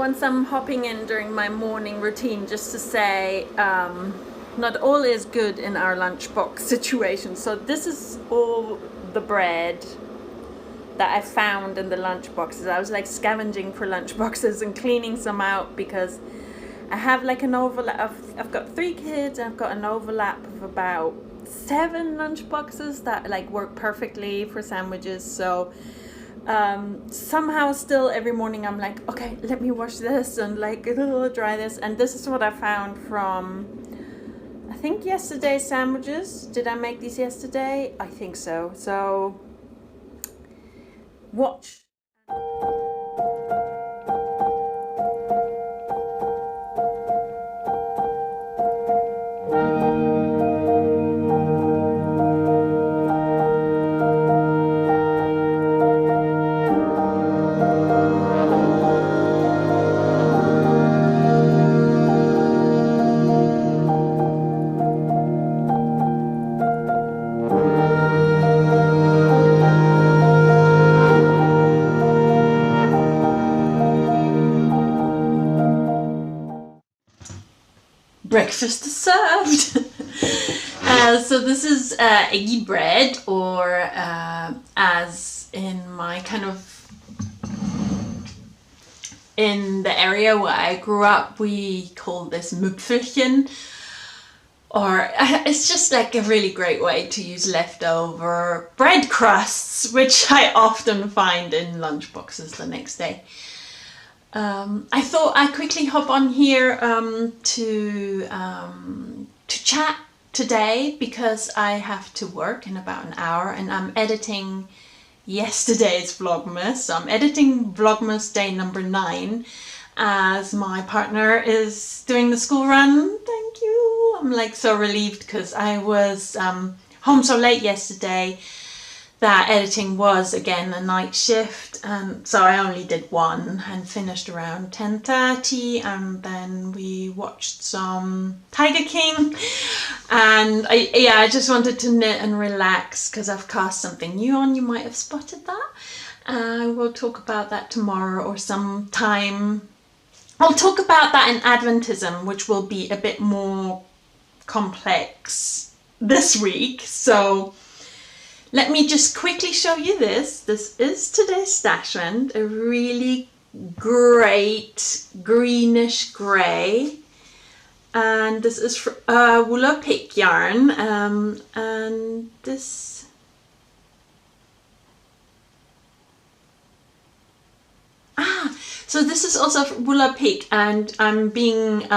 once I'm hopping in during my morning routine just to say not all is good in our lunchbox situation. So this is all the bread that I found in the lunchboxes. I was like scavenging for lunchboxes and cleaning some out because I have like an overlap. I've got 3 kids and I've got an overlap of about 7 lunchboxes that like work perfectly for sandwiches. So somehow still every morning I'm like, okay, let me wash this and like dry this. And this is what I found from, I think, yesterday's sandwiches. Did I make these yesterday? I think so. So watch. Breakfast is served. So this is eggy bread, or as in my kind of, in the area where I grew up, we call this mupfelchen, or it's just like a really great way to use leftover bread crusts, which I often find in lunchboxes the next day. I thought I'd quickly hop on here to chat today because I have to work in about an hour and I'm editing yesterday's Vlogmas. So I'm editing Vlogmas day number 9 as my partner is doing the school run. Thank you. I'm like so relieved because I was home so late yesterday that editing was again a night shift, and so I only did 1 and finished around 10:30, and then we watched some Tiger King, and I just wanted to knit and relax because I've cast something new on. You might have spotted that. I will talk about that tomorrow or sometime. I'll talk about that in Adventism, which will be a bit more complex this week. So let me just quickly show you this. This is today's stash end, a really great greenish grey. And this is Woolapyk yarn. And this, so this is also Woolapyk, and I'm being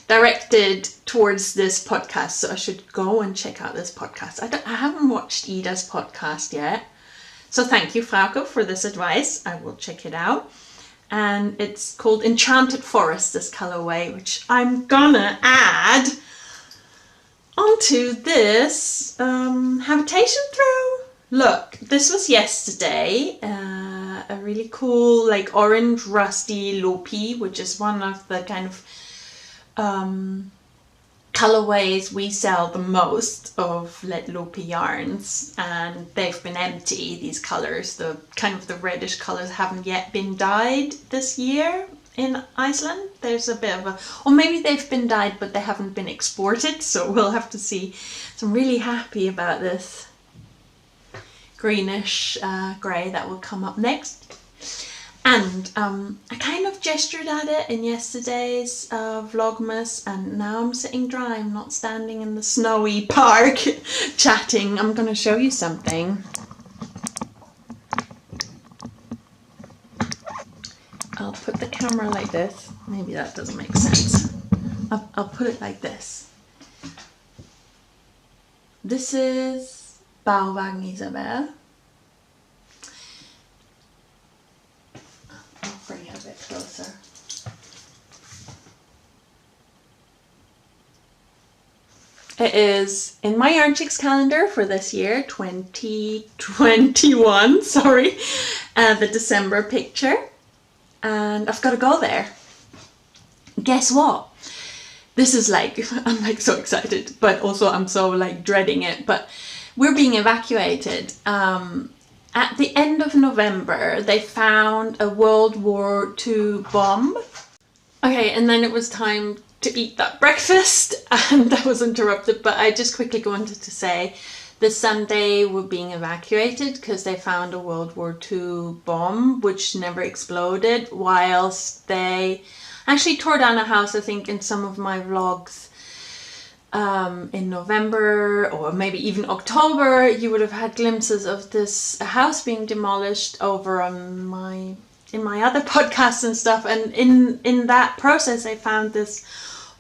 directed towards this podcast, so I should go and check out this podcast. I haven't watched Ida's podcast yet, so thank you, Frauke, for this advice. I will check it out. And it's called Enchanted Forest, this colorway, which I'm gonna add onto this habitation throw. Look, this was yesterday, a really cool like orange rusty lopi, which is one of the kind of colorways we sell the most of Let Lopi yarns, and they've been empty. These colors, the kind of the reddish colors, haven't yet been dyed this year in Iceland. There's a bit of a, or maybe they've been dyed but they haven't been exported, so we'll have to see. So I'm really happy about this greenish grey that will come up next. And I kind of gestured at it in yesterday's Vlogmas, and now I'm sitting dry. I'm not standing in the snowy park chatting. I'm going to show you something. I'll put the camera like this. Maybe that doesn't make sense. I'll put it like this. This is Bauwagen Isabel. Bring it a bit closer. It is in my Yarnchix calendar for this year, 2021, sorry, the December picture, and I've got to go there. Guess what? This is like, I'm like so excited, but also I'm so like dreading it, but we're being evacuated. at the end of November, they found a World War II bomb. Okay, and then it was time to eat that breakfast, and that was interrupted, but I just quickly wanted to say this Sunday we're being evacuated because they found a World War II bomb which never exploded, whilst they actually tore down a house. I think in some of my vlogs in November or maybe even October, you would have had glimpses of this house being demolished over on in my other podcasts and stuff, and in that process they found this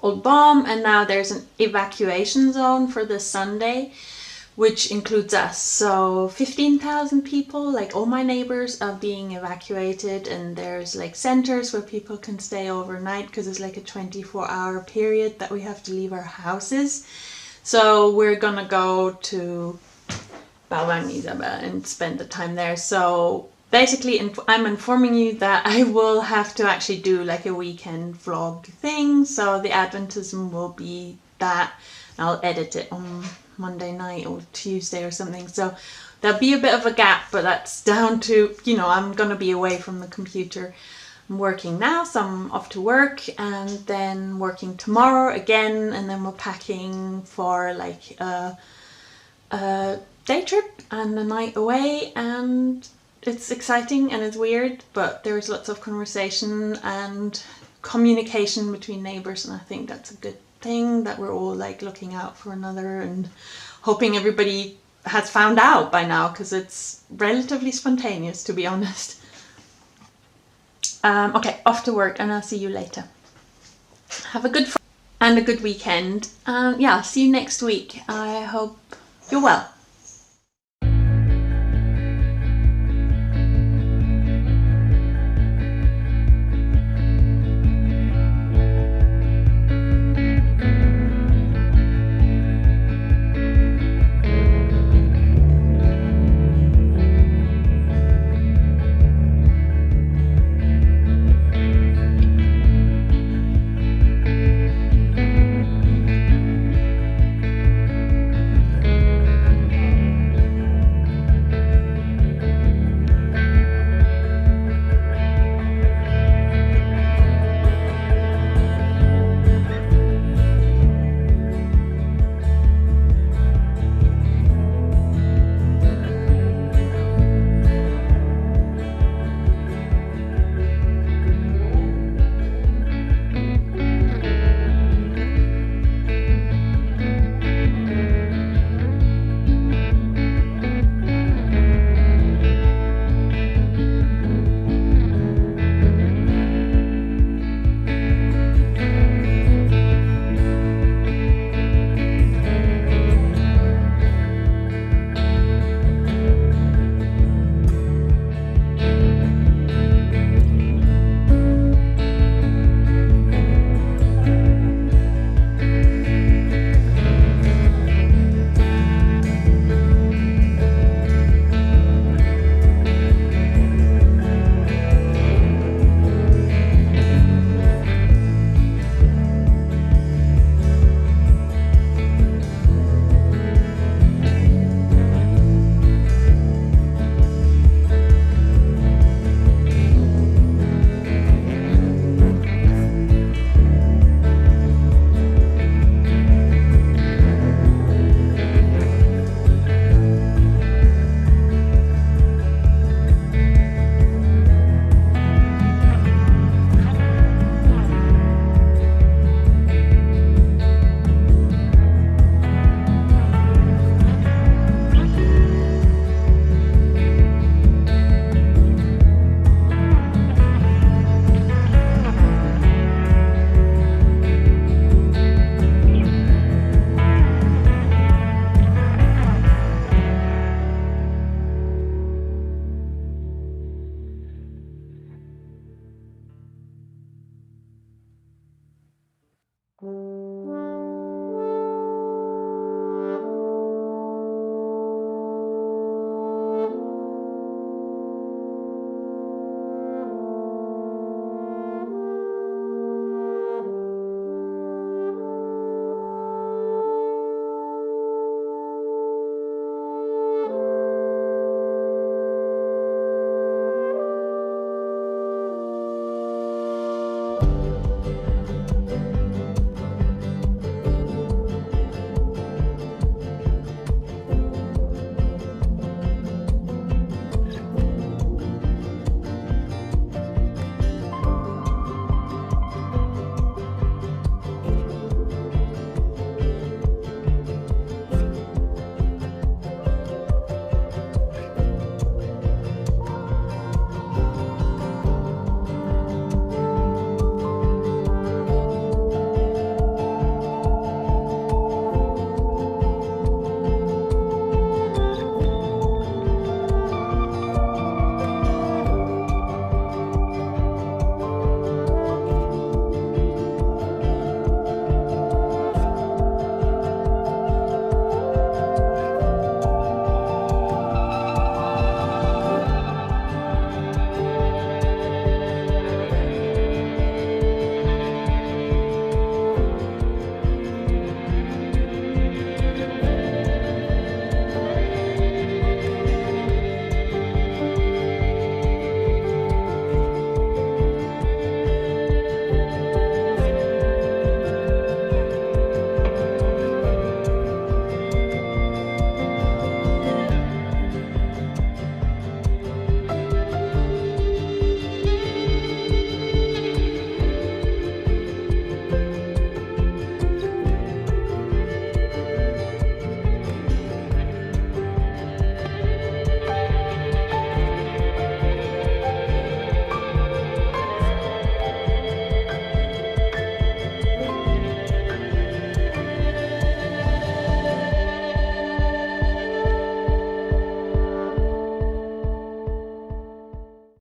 old bomb, and now there's an evacuation zone for this Sunday, which includes us. So 15,000 people, like all my neighbors, are being evacuated, and there's like centers where people can stay overnight because it's like a 24-hour period that we have to leave our houses. So we're gonna go to Bauernwiese and spend the time there. So basically I'm informing you that I will have to actually do like a weekend vlog thing. So the Adventism will be that. I'll edit it on Monday night or Tuesday or something. So there'll be a bit of a gap, but that's down to, you know, I'm going to be away from the computer. I'm working now, so I'm off to work, and then working tomorrow again, and then we're packing for like a day trip and a night away, and it's exciting and it's weird, but there's lots of conversation and communication between neighbors, and I think that's a good thing, that we're all like looking out for another and hoping everybody has found out by now, because it's relatively spontaneous, to be honest. Okay, off to work, and I'll see you later. Have a good and a good weekend. Yeah, I'll see you next week. I hope you're well.